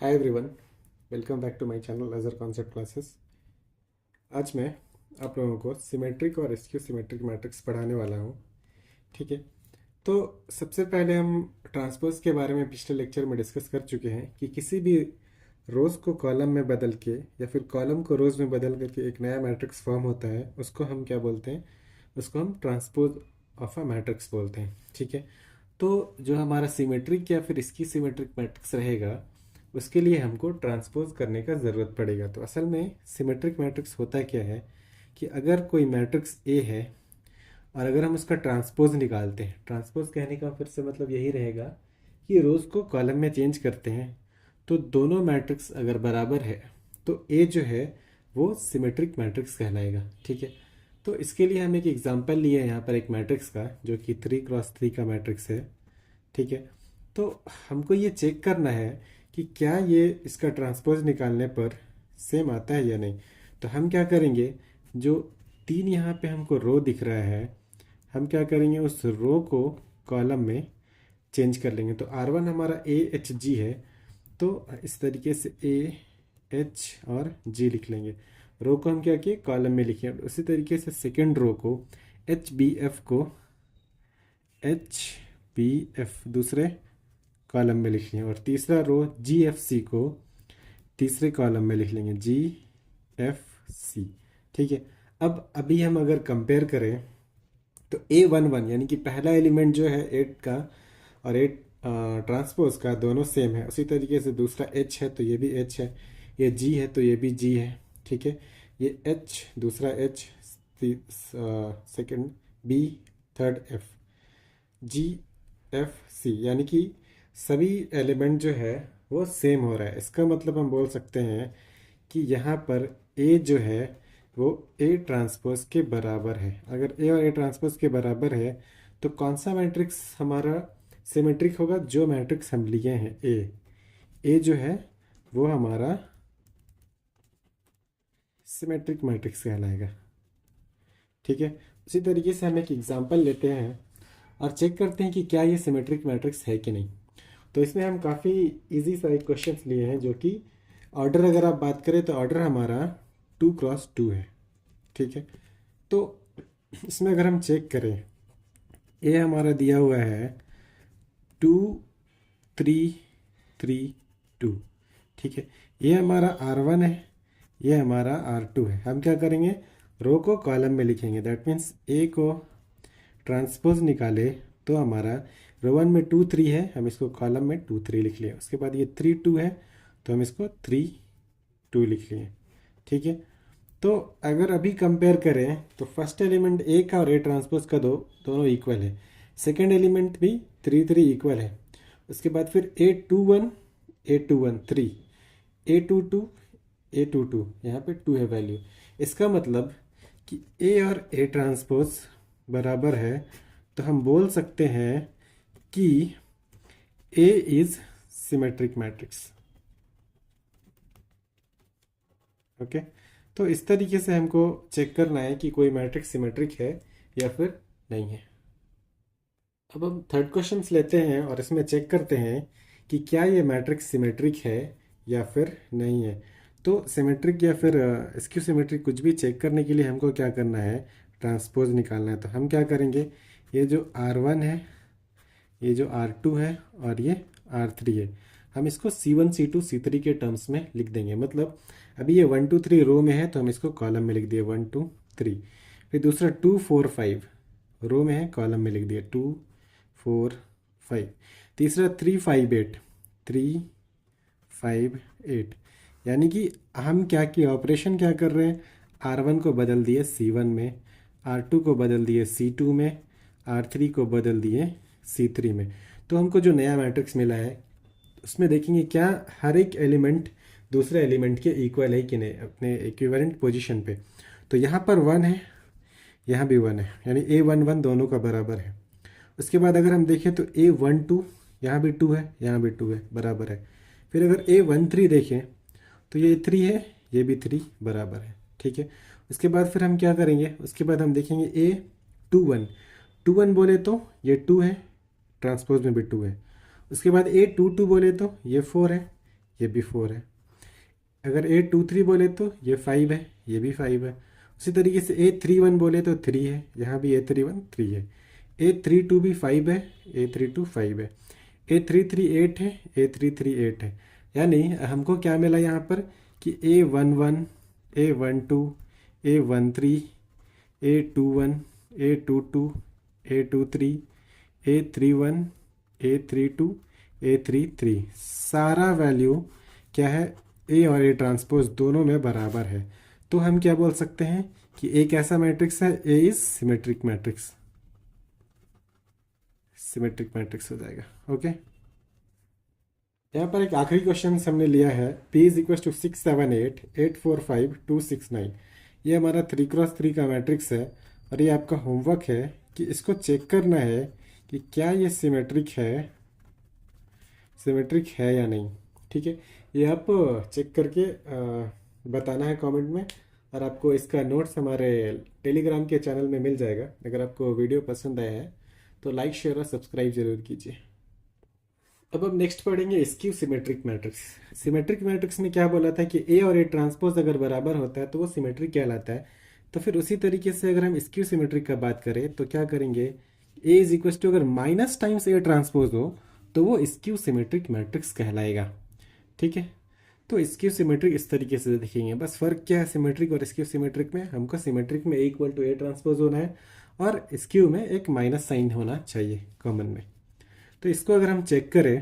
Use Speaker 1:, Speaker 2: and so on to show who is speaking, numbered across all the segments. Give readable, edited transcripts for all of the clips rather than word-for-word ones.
Speaker 1: Hi everyone, welcome back to my channel ledger concept classes. आज मैं आप लोगों को सिमेट्रिक और स्क्यू सिमेट्रिक मैट्रिक्स पढ़ाने वाला हूँ। ठीक है, तो सबसे पहले हम ट्रांसपोज के बारे में पिछले लेक्चर में डिस्कस कर चुके हैं कि किसी भी रोज़ को कॉलम में बदल के या फिर कॉलम को रोज़ में बदल करके एक नया मैट्रिक्स फॉर्म होता है, उसको हम क्या बोलते हैं? उसको हम ट्रांसपोज ऑफ अ मैट्रिक्स बोलते हैं। ठीक है, तो जो हमारा सिमेट्रिक या फिर इसकी सिमेट्रिक मैट्रिक्स रहेगा, उसके लिए हमको ट्रांसपोज करने का ज़रूरत पड़ेगा। तो असल में सिमेट्रिक मैट्रिक्स होता क्या है कि अगर कोई मैट्रिक्स ए है और अगर हम उसका ट्रांसपोज निकालते हैं, ट्रांसपोज कहने का फिर से मतलब यही रहेगा कि रोज़ को कॉलम में चेंज करते हैं, तो दोनों मैट्रिक्स अगर बराबर है तो ए जो है वो सिमेट्रिक मैट्रिक्स कहलाएगा। ठीक है, तो इसके लिए हम एक एग्जांपल लिए हैं यहाँ पर एक मैट्रिक्स का, जो कि 3x3 का मैट्रिक्स है। ठीक है, तो हमको ये चेक करना है कि क्या ये इसका ट्रांसपोज निकालने पर सेम आता है या नहीं। तो हम क्या करेंगे, जो तीन यहाँ पे हमको रो दिख रहा है, हम क्या करेंगे उस रो को कॉलम में चेंज कर लेंगे। तो R1 हमारा ए एच जी है, तो इस तरीके से ए एच और जी लिख लेंगे। रो को हम क्या किए, कॉलम में लिखे। उसी तरीके से सेकेंड रो को एच बी एफ को एच बी एफ दूसरे कॉलम में लिख लें, और तीसरा रो जी एफ सी को तीसरे कॉलम में लिख लेंगे, जी एफ सी। ठीक है, अब अभी हम अगर कंपेयर करें तो A11 यानी कि पहला एलिमेंट जो है 8 का और 8 ट्रांसपोज का दोनों सेम है। उसी तरीके से दूसरा H है तो ये भी H है, ये G है तो ये भी G है। ठीक है, ये H दूसरा H, second B, third F, G F C, यानी कि सभी एलिमेंट जो है वो सेम हो रहा है। इसका मतलब हम बोल सकते हैं कि यहाँ पर A जो है वो A ट्रांसपोज के बराबर है। अगर A और A ट्रांसपोज के बराबर है तो कौन सा मैट्रिक्स हमारा सिमेट्रिक होगा? जो मैट्रिक्स हम लिए हैं A जो है वो हमारा सिमेट्रिक मैट्रिक्स कहलाएगा। ठीक है, उसी तरीके से हम एक एग्जांपल लेते हैं और चेक करते हैं कि क्या ये सिमेट्रिक मैट्रिक्स है कि नहीं। तो इसमें हम काफ़ी इजी सा एक क्वेश्चन लिए हैं, जो कि ऑर्डर अगर आप बात करें तो ऑर्डर हमारा 2x2 है। ठीक है, तो इसमें अगर हम चेक करें, ए हमारा दिया हुआ है 2 3 3 2। ठीक है, ये हमारा R1 है, ये हमारा R2 है। हम क्या करेंगे, रो को कॉलम में लिखेंगे। दैट मीन्स ए को ट्रांसपोज निकाले तो हमारा रो वन में 2 3 है, हम इसको कॉलम में 2 3 लिख लिए। उसके बाद ये 3 2 है तो हम इसको 3 2 लिख लिए। ठीक है, तो अगर अभी कंपेयर करें तो फर्स्ट एलिमेंट ए का और ए ट्रांसपोज का दोनों इक्वल है। सेकंड एलिमेंट भी 3 3 इक्वल है। उसके बाद फिर A21 3, A22 A22, यहाँ पे 2 है वैल्यू। इसका मतलब कि ए और ए ट्रांसपोज बराबर है, तो हम बोल सकते हैं कि ए इज सिमेट्रिक मैट्रिक्स। ओके, तो इस तरीके से हमको चेक करना है कि कोई मैट्रिक्स सिमेट्रिक है या फिर नहीं है। अब हम थर्ड क्वेश्चन लेते हैं और इसमें चेक करते हैं कि क्या ये मैट्रिक्स सिमेट्रिक है या फिर नहीं है। तो सिमेट्रिक या फिर स्क्यू सिमेट्रिक कुछ भी चेक करने के लिए हमको क्या करना है, ट्रांसपोज निकालना है। तो हम क्या करेंगे, ये जो R1 है, ये जो R2 है और ये R3 है, हम इसको C1 C2 C3 के टर्म्स में लिख देंगे। मतलब अभी ये 1 2 3 रो में है तो हम इसको कॉलम में लिख दिए 1 2 3। फिर दूसरा 2 4 5 रो में है, कॉलम में लिख दिया 2 4 5। तीसरा 3 5 8 3 5 8, यानी कि हम क्या किए, ऑपरेशन क्या कर रहे हैं, R1 को बदल दिए C1 में, R2 को बदल दिए C2 में, R3 को बदल दिए C3 में। तो हमको जो नया मैट्रिक्स मिला है उसमें देखेंगे क्या हर एक एलिमेंट दूसरे एलिमेंट के इक्वल है कि नहीं, अपने इक्विवेलेंट पोजीशन पे। तो यहाँ पर 1 है, यहाँ भी 1 है, यानी A11 दोनों का बराबर है। उसके बाद अगर हम देखें तो A12 यहाँ भी 2 है, यहाँ भी 2 है, बराबर है। फिर अगर A13 देखें तो ये 3 है, ये भी 3 बराबर है। ठीक है, उसके बाद फिर हम क्या करेंगे, उसके बाद हम देखेंगे A21 बोले तो ये 2 है, ट्रांसपोज में भी 2 है। उसके बाद A22 बोले तो ये 4 है, ये भी 4 है। अगर 8 2 3 बोले तो ये 5 है, ये भी 5 है। उसी तरीके से 8 3 1 बोले तो 3 है, यहाँ भी 8 3 1 3 है। 8 3 2 भी 5 है, 8 3 2 5 है। 8 3 3 8 है, 8 3 3 8 है। यानी हमको क्या मिला यहाँ पर कि A11 A12 A13 A21 A22 A23 A31 A32 A33 सारा वैल्यू क्या है, ए और ए ट्रांसपोज दोनों में बराबर है। तो हम क्या बोल सकते हैं कि एक ऐसा मैट्रिक्स है, A is symmetric matrix, symmetric matrix हो जाएगा। ओके, यहाँ पर एक आखिरी क्वेश्चन हमने लिया है, P इज इक्वल टू 6 7 8 8 4 5 2 6 9। ये हमारा 3x3 का मैट्रिक्स है और ये आपका होमवर्क है कि इसको चेक करना है कि क्या ये सिमेट्रिक है या नहीं। ठीक है, ये आप चेक करके बताना है कमेंट में। और आपको इसका नोट्स हमारे टेलीग्राम के चैनल में मिल जाएगा। अगर आपको वीडियो पसंद आया है तो लाइक शेयर और सब्सक्राइब जरूर कीजिए। अब हम नेक्स्ट पढ़ेंगे skew symmetric matrix. Symmetric matrix में क्या बोला था कि ए और ए ट्रांसपोज अगर बराबर होता है तो वो सिमेट्रिक कहलाता है। तो फिर उसी तरीके से अगर हम स्क्यू सिमेट्रिक का बात करें तो क्या करेंगे, ए इज इक्वल टू अगर माइनस टाइम्स ए ट्रांसपोज हो तो वो स्क्यू सिमेट्रिक मैट्रिक्स कहलाएगा। ठीक है, तो स्क्यू सिमेट्रिक इस तरीके से देखेंगे। बस फर्क क्या है सिमेट्रिक और स्क्यू सिमेट्रिक में, हमको सिमेट्रिक में ए इक्वल टू ए ट्रांसपोज होना है और स्क्यू में एक माइनस साइन होना चाहिए कॉमन में। तो इसको अगर हम चेक करें,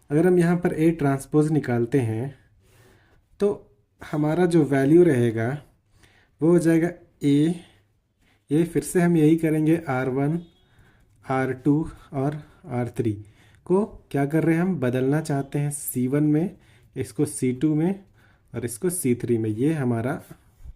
Speaker 1: अगर हम यहाँ पर ए ट्रांसपोज निकालते हैं तो हमारा जो वैल्यू रहेगा वो हो जाएगा ए, ये फिर से हम यही करेंगे R1 R2 और R3 को क्या कर रहे हैं, हम बदलना चाहते हैं C1 में, इसको C2 में और इसको C3 में। ये हमारा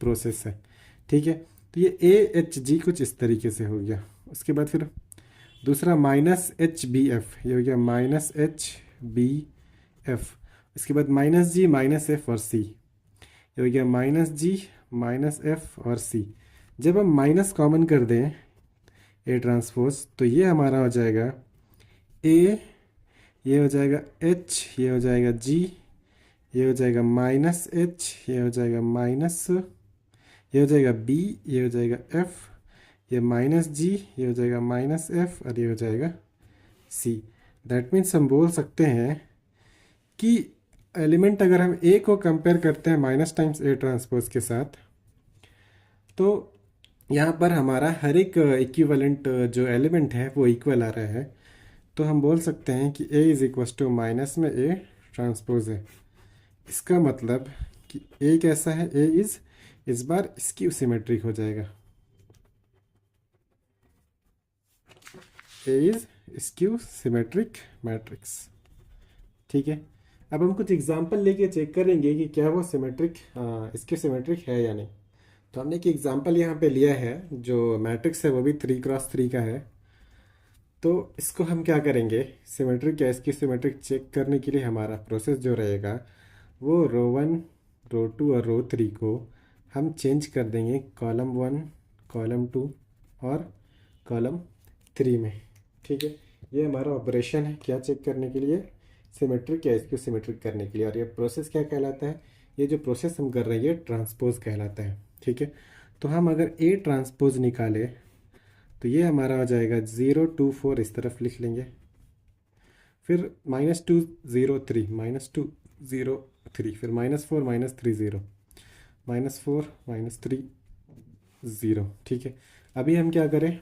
Speaker 1: प्रोसेस है। ठीक है, तो ये AHG कुछ इस तरीके से हो गया। उसके बाद फिर दूसरा -HBF, ये हो गया -HBF। इसके बाद -G -F और C, ये हो गया -G -F और C। जब हम माइनस कॉमन कर दें ए ट्रांसपोज तो ये हमारा हो जाएगा ए, ये हो जाएगा H, ये हो जाएगा G, ये हो जाएगा -H, ये हो जाएगा माइनस, ये हो जाएगा B, ये हो जाएगा F, ये -G, ये हो जाएगा -F और ये हो जाएगा C। दैट मीन्स हम बोल सकते हैं कि एलिमेंट अगर हम ए को कंपेयर करते हैं माइनस टाइम्स ए ट्रांसपोज के साथ तो यहाँ पर हमारा हर एक इक्विवेलेंट जो एलिमेंट है वो इक्वल आ रहा है। तो हम बोल सकते हैं कि ए इज इक्वल टू माइनस में ए ट्रांसपोज है। इसका मतलब कि ए कैसा है, ए इज इस बार स्क्यू सिमेट्रिक हो जाएगा, ए इज स्क्यू सिमेट्रिक मैट्रिक्स। ठीक है, अब हम कुछ एग्जांपल लेके चेक करेंगे कि क्या वो स्क्यू सिमेट्रिक है या नहीं। तो हमने एक एग्जांपल यहाँ पे लिया है, जो मैट्रिक्स है वो भी 3x3 का है। तो इसको हम क्या करेंगे, सिमेट्रिक या स्क्यू सिमेट्रिक चेक करने के लिए हमारा प्रोसेस जो रहेगा वो रो 1 रो 2 और रो 3 को हम चेंज कर देंगे कॉलम 1 कॉलम 2 और कॉलम 3 में। ठीक है, ये हमारा ऑपरेशन है क्या चेक करने के लिए, सिमेट्रिक या स्क्यू सिमेट्रिक करने के लिए। और ये प्रोसेस क्या कहलाता है, ये जो प्रोसेस हम कर रहे हैं ये ट्रांसपोज कहलाता है। ठीक है, तो हम अगर ए ट्रांसपोज निकाले तो ये हमारा हो जाएगा 0 2 4, इस तरफ लिख लेंगे। फिर -2 0 3 -2 0 3, फिर -4 -3 0 -4 -3 0। ठीक है, अभी हम क्या करें,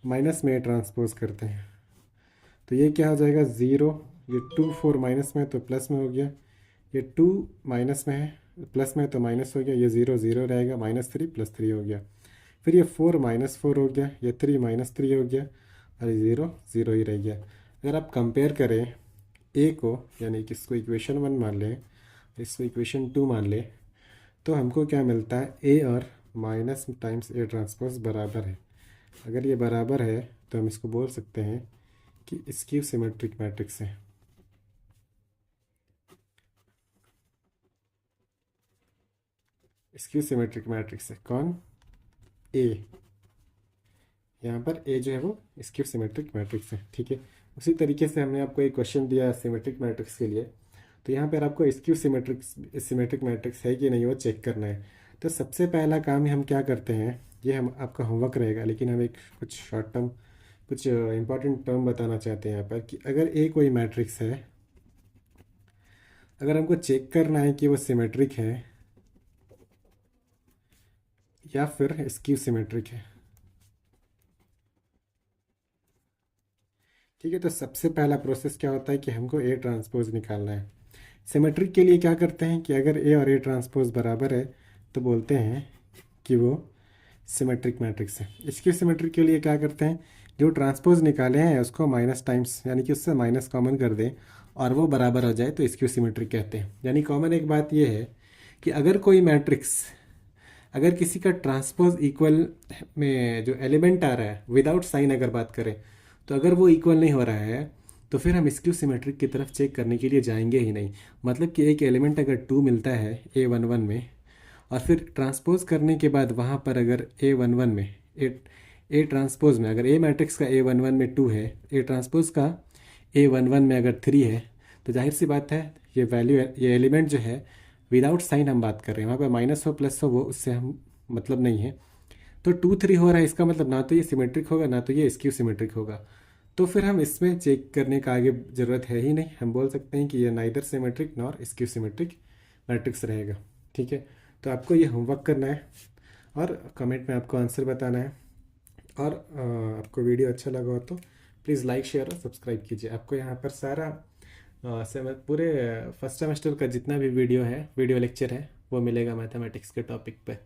Speaker 1: माइनस में ट्रांसपोज करते हैं तो ये क्या हो जाएगा 0, ये 2 4 माइनस में तो प्लस में हो गया, ये 2 माइनस में है प्लस में तो माइनस हो गया, ये 0 0 रहेगा, -3 +3 हो गया। फिर ये 4 -4 हो गया, ये 3 -3 हो गया और ये 0 0 ही रह गया। अगर आप कंपेयर करें ए को, यानी कि इसको इक्वेशन 1 मान लें, इसको इक्वेशन 2 मान लें, तो हमको क्या मिलता है, ए और माइनस टाइम्स ए ट्रांसपोज बराबर है। अगर ये बराबर है तो हम इसको बोल सकते हैं कि स्क्यू सिमेट्रिक मैट्रिक्स है। स्क्यू सिमेट्रिक मैट्रिक्स है कौन, ए। यहाँ पर ए जो है वो स्क्यू सिमेट्रिक मैट्रिक्स है। ठीक है, उसी तरीके से हमने आपको एक क्वेश्चन दिया सिमेट्रिक मैट्रिक्स के लिए। तो यहाँ पर आपको स्क्यू सिमेट्रिक मैट्रिक्स है कि नहीं वो चेक करना है। तो सबसे पहला काम हम क्या करते हैं, ये हम आपका होमवर्क रहेगा, लेकिन हम एक कुछ शॉर्ट टर्म कुछ इंपॉर्टेंट टर्म बताना चाहते हैं यहाँ पर कि अगर ए कोई मैट्रिक्स है, अगर हमको चेक करना है कि वो सिमेट्रिक है या फिर स्क्यू सिमेट्रिक है, ठीक है। तो सबसे पहला प्रोसेस क्या होता है कि हमको ए ट्रांसपोज निकालना है। सिमेट्रिक के लिए क्या करते हैं कि अगर ए और ए ट्रांसपोज बराबर है तो बोलते हैं कि वो सिमेट्रिक मैट्रिक्स है। स्क्यू सिमेट्रिक के लिए क्या करते हैं, जो ट्रांसपोज निकाले हैं उसको माइनस टाइम्स यानी कि उससे माइनस कॉमन कर दें और वो बराबर हो जाए तो स्क्यू सिमेट्रिक कहते हैं। यानी कॉमन एक बात ये है कि अगर कोई मैट्रिक्स, अगर किसी का ट्रांसपोज इक्वल में जो एलिमेंट आ रहा है विदाउट साइन अगर बात करें, तो अगर वो इक्वल नहीं हो रहा है तो फिर हम स्क्यू सिमेट्रिक की तरफ चेक करने के लिए जाएंगे ही नहीं। मतलब कि एक एलिमेंट अगर 2 मिलता है A11 में और फिर ट्रांसपोज करने के बाद वहाँ पर अगर A11 में ए ट्रांसपोज में अगर ए मैट्रिक्स का A11 में 2 है, ए ट्रांसपोज का A11 में अगर 3 है, तो जाहिर सी बात है ये वैल्यू, ये एलिमेंट जो है विदाउट साइन हम बात कर रहे हैं, वहाँ पर माइनस हो प्लस हो वो उससे हम मतलब नहीं है। तो 2 3 हो रहा है, इसका मतलब ना तो ये सिमेट्रिक होगा ना तो ये स्क्यू सिमेट्रिक होगा। तो फिर हम इसमें चेक करने का आगे ज़रूरत है ही नहीं, हम बोल सकते हैं कि ये neither symmetric nor skew symmetric matrix रहेगा। ठीक है, तो आपको ये होमवर्क करना है और कमेंट में आपको आंसर बताना है। और आपको वीडियो अच्छा लगा हो तो प्लीज़ लाइक शेयर और सब्सक्राइब कीजिए। आपको यहाँ पर सारा पूरे फर्स्ट सेमेस्टर का जितना भी वीडियो है, वीडियो लेक्चर है, वो मिलेगा मैथमेटिक्स के टॉपिक पे,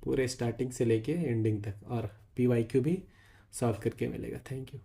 Speaker 1: पूरे स्टार्टिंग से लेके एंडिंग तक, और PYQ भी सॉल्व करके मिलेगा। Thank you.